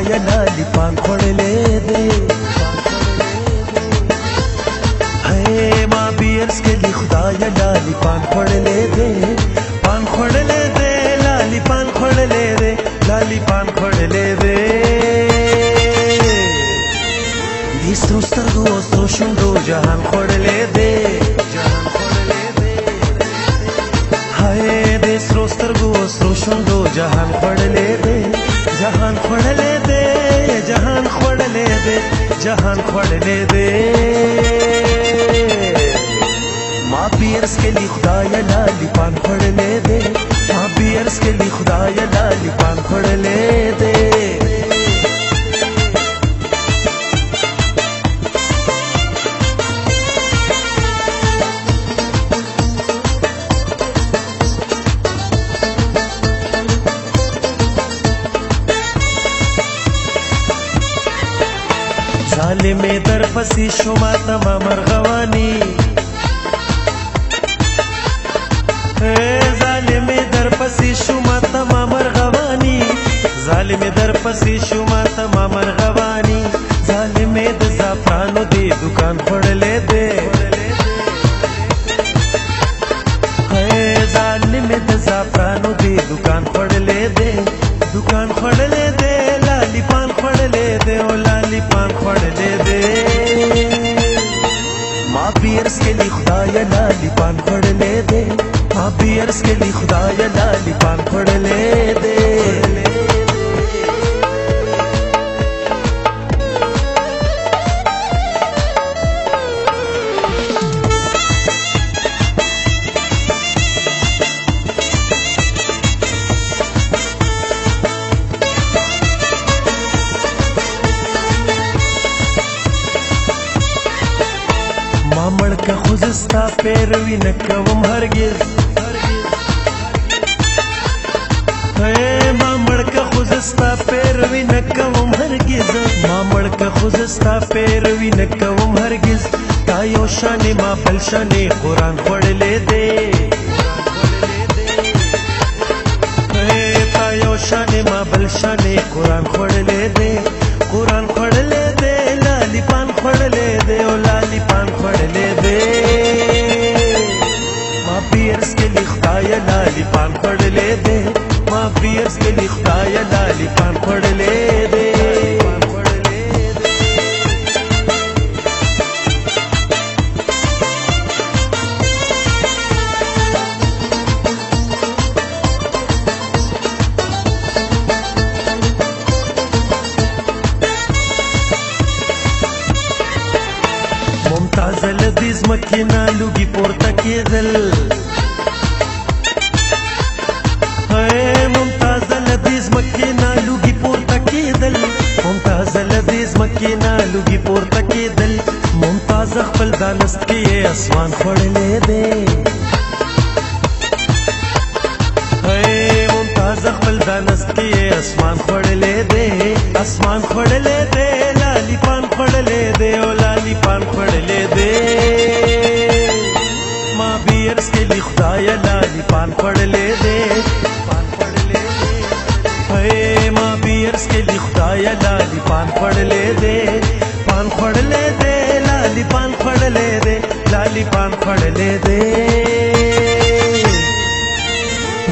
خدای لالی پان خړلې دې هي ما بیرس کې دی خدای لالی پان خړلې دې پان خړلې دې لالی پان خړلې دې لالی پان خړلې دې دې سترګو سترو شوندو جهان خړلې دې جهان خړلې دې هي دې سترګو سترو شوندو جهان خړلې دې جهان خړلې دې جهان خړلې دې جهان خړلې دې ما بیرس کے لی خدای لالی پان خړلې دې ما بیرس کے لی خدای لالی پان خړلې دې ظالم در پسی شما تما مرغوانی ظالم در پسی شما تما مرغوانی ظالم در پسی شما تما مرغوانی ظالم د زعفرانو دی دکان خړلې دې ظالم د زعفرانو دی دکان خړلې دې دکان خړلې دې لالی پان خړلې دې او لالی پان خړلې دې ما بیرس کې لی خدای لالی پان خړلې دې ما بیرس کې لی خدای لالی پان خړلې دې مړ که خوزستا پیروي نه کوم هرگز ما مړ که خوزستا پیروي نه کوم هرگز ما مړ که خوزستا پیروي نه کوم هرگز تا یو شانې ما بل شانې قرآن خړلې دې تا یو شانې ما بل شانې قرآن خړلې دې قرآن خړلې دې لالی پان خړلې دې او لالی پان خړلې دې ما بیرس کې لی خدای لالی پان خړلې دې ما بیرس کې لی خدای لالی پان خړلې دې ممتاز لذیذ مکینا لوگی پورته کېدل ممتاز لذیذ مکینا لوگی پورته کېدل ممتاز لذیذ مکینا لوگی پورته کېدل ممتاز خپل دانست کې اسمان خړلې دې ممتاز خپل دانست کې اسمان خړلې دې اسمان خړلې دې لالی پان خړلې دې او لالی پان خړلې دې ما بیرس کې لی خدای لالی پان خړلې دې پان خړلې دې ما بیرس کې لی خدای لالی پان خړلې دې پان خړلې دې لالی پان خړلې دې لالی پان خړلې دې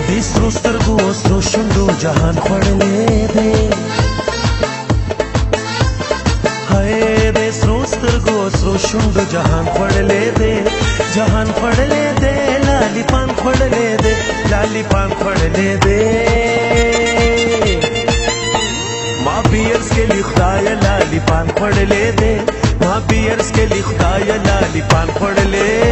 دې سترو سترګو سترو شونډو جهان خړلې دې دې سترو سترګو سترو شونډو جهان خړلې دې جهان خړلې دې لالی پان خړلې دې لالی پان خړلې دې ما بیرس کې لی خدای لالی پان خړلې دې ما بیرس کې لی خدای لالی پان خړلې